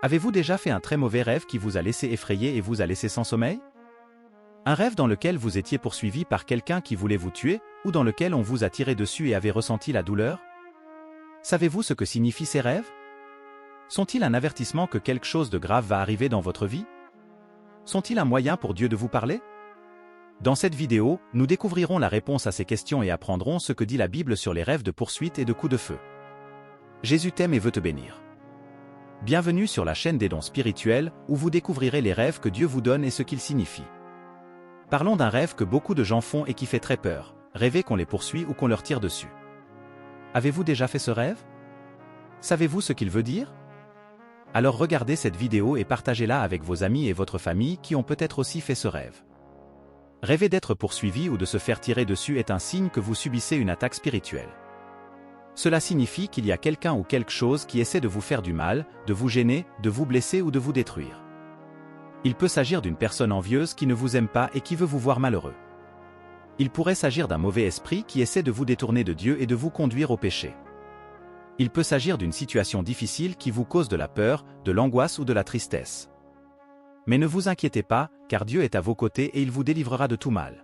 Avez-vous déjà fait un très mauvais rêve qui vous a laissé effrayé et vous a laissé sans sommeil? Un rêve dans lequel vous étiez poursuivi par quelqu'un qui voulait vous tuer, ou dans lequel on vous a tiré dessus et avez ressenti la douleur? Savez-vous ce que signifient ces rêves? Sont-ils un avertissement que quelque chose de grave va arriver dans votre vie? Sont-ils un moyen pour Dieu de vous parler? Dans cette vidéo, nous découvrirons la réponse à ces questions et apprendrons ce que dit la Bible sur les rêves de poursuite et de coups de feu. Jésus t'aime et veut te bénir. Bienvenue sur la chaîne des dons spirituels, où vous découvrirez les rêves que Dieu vous donne et ce qu'ils signifient. Parlons d'un rêve que beaucoup de gens font et qui fait très peur, rêver qu'on les poursuit ou qu'on leur tire dessus. Avez-vous déjà fait ce rêve? Savez-vous ce qu'il veut dire? Alors regardez cette vidéo et partagez-la avec vos amis et votre famille qui ont peut-être aussi fait ce rêve. Rêver d'être poursuivi ou de se faire tirer dessus est un signe que vous subissez une attaque spirituelle. Cela signifie qu'il y a quelqu'un ou quelque chose qui essaie de vous faire du mal, de vous gêner, de vous blesser ou de vous détruire. Il peut s'agir d'une personne envieuse qui ne vous aime pas et qui veut vous voir malheureux. Il pourrait s'agir d'un mauvais esprit qui essaie de vous détourner de Dieu et de vous conduire au péché. Il peut s'agir d'une situation difficile qui vous cause de la peur, de l'angoisse ou de la tristesse. Mais ne vous inquiétez pas, car Dieu est à vos côtés et il vous délivrera de tout mal.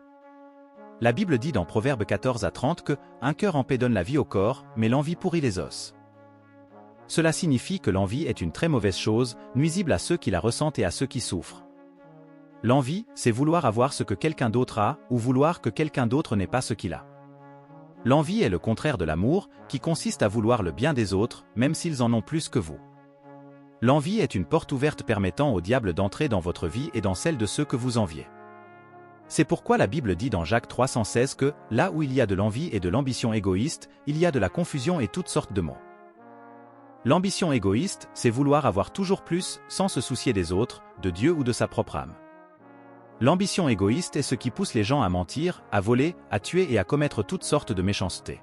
La Bible dit dans Proverbes 14 à 30 que « Un cœur en paix donne la vie au corps, mais l'envie pourrit les os ». Cela signifie que l'envie est une très mauvaise chose, nuisible à ceux qui la ressentent et à ceux qui souffrent. L'envie, c'est vouloir avoir ce que quelqu'un d'autre a, ou vouloir que quelqu'un d'autre n'ait pas ce qu'il a. L'envie est le contraire de l'amour, qui consiste à vouloir le bien des autres, même s'ils en ont plus que vous. L'envie est une porte ouverte permettant au diable d'entrer dans votre vie et dans celle de ceux que vous enviez. C'est pourquoi la Bible dit dans Jacques 3,16 que, là où il y a de l'envie et de l'ambition égoïste, il y a de la confusion et toutes sortes de maux. L'ambition égoïste, c'est vouloir avoir toujours plus, sans se soucier des autres, de Dieu ou de sa propre âme. L'ambition égoïste est ce qui pousse les gens à mentir, à voler, à tuer et à commettre toutes sortes de méchancetés.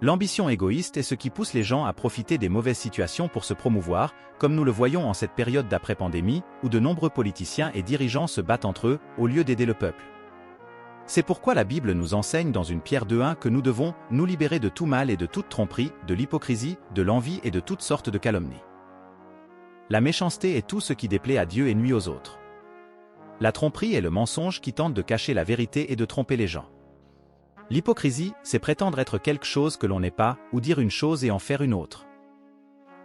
L'ambition égoïste est ce qui pousse les gens à profiter des mauvaises situations pour se promouvoir, comme nous le voyons en cette période d'après-pandémie, où de nombreux politiciens et dirigeants se battent entre eux, au lieu d'aider le peuple. C'est pourquoi la Bible nous enseigne dans une Pierre 2:1 que nous devons nous libérer de tout mal et de toute tromperie, de l'hypocrisie, de l'envie et de toutes sortes de calomnies. La méchanceté est tout ce qui déplaît à Dieu et nuit aux autres. La tromperie est le mensonge qui tente de cacher la vérité et de tromper les gens. L'hypocrisie, c'est prétendre être quelque chose que l'on n'est pas, ou dire une chose et en faire une autre.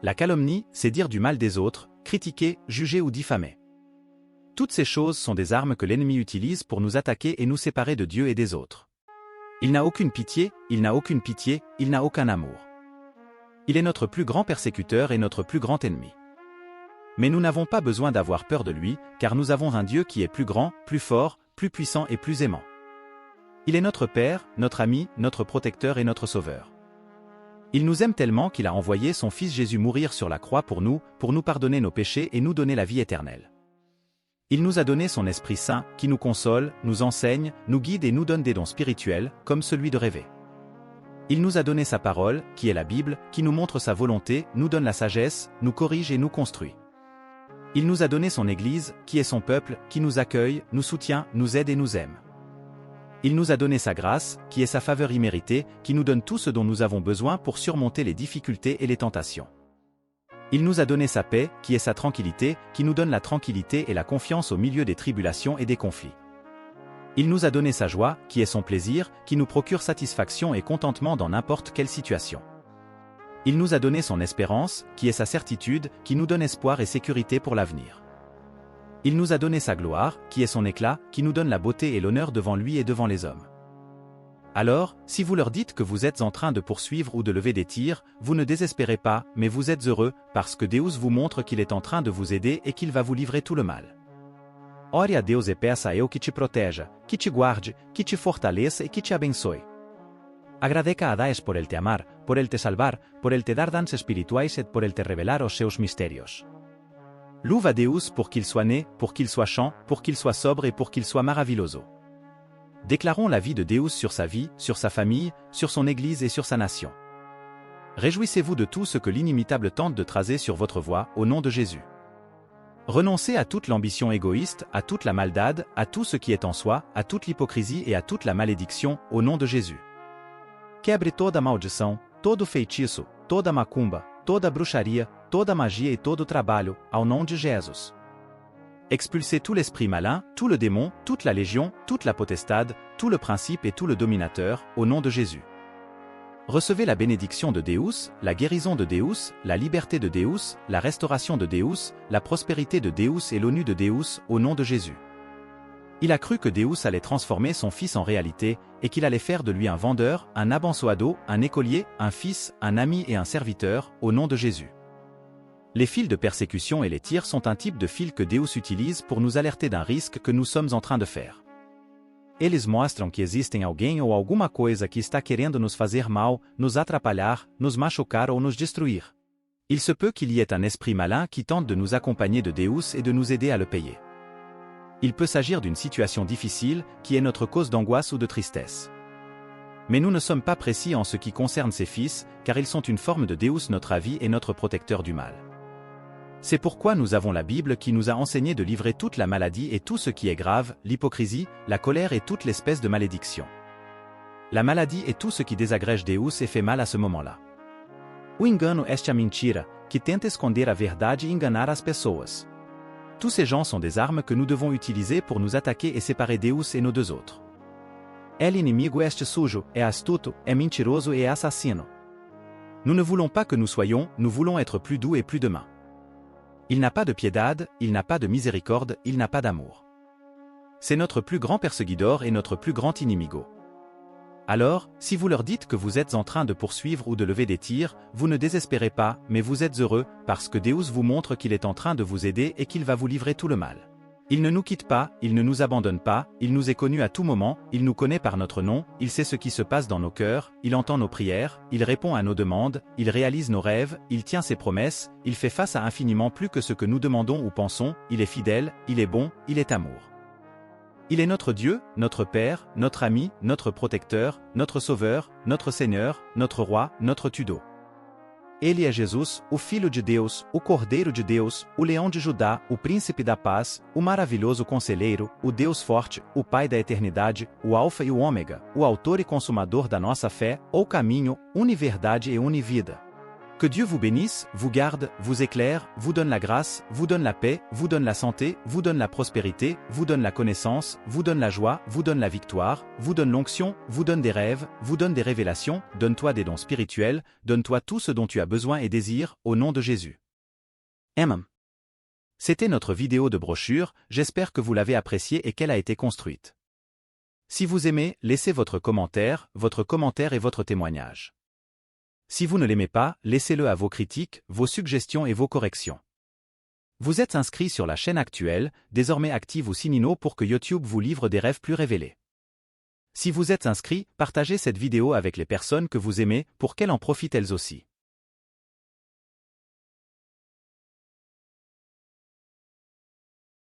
La calomnie, c'est dire du mal des autres, critiquer, juger ou diffamer. Toutes ces choses sont des armes que l'ennemi utilise pour nous attaquer et nous séparer de Dieu et des autres. Il n'a aucune pitié, il n'a aucune pitié, il n'a aucun amour. Il est notre plus grand persécuteur et notre plus grand ennemi. Mais nous n'avons pas besoin d'avoir peur de lui, car nous avons un Dieu qui est plus grand, plus fort, plus puissant et plus aimant. Il est notre Père, notre ami, notre protecteur et notre Sauveur. Il nous aime tellement qu'il a envoyé son Fils Jésus mourir sur la croix pour nous pardonner nos péchés et nous donner la vie éternelle. Il nous a donné son Esprit Saint, qui nous console, nous enseigne, nous guide et nous donne des dons spirituels, comme celui de rêver. Il nous a donné sa parole, qui est la Bible, qui nous montre sa volonté, nous donne la sagesse, nous corrige et nous construit. Il nous a donné son Église, qui est son peuple, qui nous accueille, nous soutient, nous aide et nous aime. Il nous a donné sa grâce, qui est sa faveur imméritée, qui nous donne tout ce dont nous avons besoin pour surmonter les difficultés et les tentations. Il nous a donné sa paix, qui est sa tranquillité, qui nous donne la tranquillité et la confiance au milieu des tribulations et des conflits. Il nous a donné sa joie, qui est son plaisir, qui nous procure satisfaction et contentement dans n'importe quelle situation. Il nous a donné son espérance, qui est sa certitude, qui nous donne espoir et sécurité pour l'avenir. Il nous a donné sa gloire, qui est son éclat, qui nous donne la beauté et l'honneur devant lui et devant les hommes. Alors, si vous leur dites que vous êtes en train de poursuivre ou de lever des tirs, vous ne désespérez pas, mais vous êtes heureux, parce que Deus vous montre qu'il est en train de vous aider et qu'il va vous livrer tout le mal. Ore a Deus e peça a eu que te proteja, que te guarde, que te fortaleça e que te abençoe. Agradeca a Deus por el te amar, por el te salvar, por el te dar dons espirituais et por el te revelar os seus mistérios. Louve à Deus pour qu'il soit né, pour qu'il soit chant, pour qu'il soit sobre et pour qu'il soit maravilloso. Déclarons la vie de Deus sur sa vie, sur sa famille, sur son Église et sur sa nation. Réjouissez-vous de tout ce que l'inimitable tente de tracer sur votre voie, au nom de Jésus. Renoncez à toute l'ambition égoïste, à toute la maldade, à tout ce qui est en soi, à toute l'hypocrisie et à toute la malédiction, au nom de Jésus. Quebre toda maldição, todo feitiço, toda macumba, toda bruxaria, toda magia e todo trabalho, ao nom de Jesus. Expulsez tout l'esprit malin, tout le démon, toute la légion, toute la potestade, tout le principe et tout le dominateur, au nom de Jésus. Recevez la bénédiction de Deus, la guérison de Deus, la liberté de Deus, la restauration de Deus, la prospérité de Deus et l'ONU de Deus, au nom de Jésus. Il a cru que Deus allait transformer son fils en réalité, et qu'il allait faire de lui un vendeur, un abençoado, un écolier, un fils, un ami et un serviteur, au nom de Jésus. Les fils de persécution et les tirs sont un type de fil que Deus utilise pour nous alerter d'un risque que nous sommes en train de faire. Eles mostram que existem alguém ou alguma coisa que está querendo nos fazer mal, nos atrapalhar, nos machucar ou nos destruir. Il se peut qu'il y ait un esprit malin qui tente de nous accompagner de Deus et de nous aider à le payer. Il peut s'agir d'une situation difficile, qui est notre cause d'angoisse ou de tristesse. Mais nous ne sommes pas précis en ce qui concerne ces fils, car ils sont une forme de Deus, notre avis et notre protecteur du mal. C'est pourquoi nous avons la Bible qui nous a enseigné de livrer toute la maladie et tout ce qui est grave, l'hypocrisie, la colère et toute l'espèce de malédiction. La maladie est tout ce qui désagrège Deus et fait mal à ce moment-là. O engano est a mentira, que tenta esconder a verdade e enganar as pessoas. Tous ces gens sont des armes que nous devons utiliser pour nous attaquer et séparer Deus et nos deux autres. El inimigo est sujo, é astuto, é mentiroso et é assassino. Nous ne voulons pas que nous soyons, nous voulons être plus doux et plus demain. Il n'a pas de piedade, il n'a pas de miséricorde, il n'a pas d'amour. C'est notre plus grand perseguidor et notre plus grand inimigo. Alors, si vous leur dites que vous êtes en train de poursuivre ou de lever des tirs, vous ne désespérez pas, mais vous êtes heureux, parce que Deus vous montre qu'il est en train de vous aider et qu'il va vous livrer tout le mal. Il ne nous quitte pas, il ne nous abandonne pas, il nous est connu à tout moment, il nous connaît par notre nom, il sait ce qui se passe dans nos cœurs, il entend nos prières, il répond à nos demandes, il réalise nos rêves, il tient ses promesses, il fait face à infiniment plus que ce que nous demandons ou pensons, il est fidèle, il est bon, il est amour. Il est notre Dieu, notre Père, notre ami, notre protecteur, notre Sauveur, notre Seigneur, notre Roi, notre Tudo. Ele é Jesus, o Filho de Deus, o Cordeiro de Deus, o Leão de Judá, o Príncipe da Paz, o maravilhoso Conselheiro, o Deus forte, o Pai da eternidade, o Alfa e o Ômega, o Autor e Consumador da nossa fé, o caminho, univerdade e univida. Que Dieu vous bénisse, vous garde, vous éclaire, vous donne la grâce, vous donne la paix, vous donne la santé, vous donne la prospérité, vous donne la connaissance, vous donne la joie, vous donne la victoire, vous donne l'onction, vous donne des rêves, vous donne des révélations, donne-toi des dons spirituels, donne-toi tout ce dont tu as besoin et désires, au nom de Jésus. Amen. C'était notre vidéo de brochure, j'espère que vous l'avez appréciée et qu'elle a été construite. Si vous aimez, laissez votre commentaire et votre témoignage. Si vous ne l'aimez pas, laissez-le à vos critiques, vos suggestions et vos corrections. Vous êtes inscrit sur la chaîne actuelle, désormais active ou signino pour que YouTube vous livre des rêves plus révélés. Si vous êtes inscrit, partagez cette vidéo avec les personnes que vous aimez pour qu'elles en profitent elles aussi.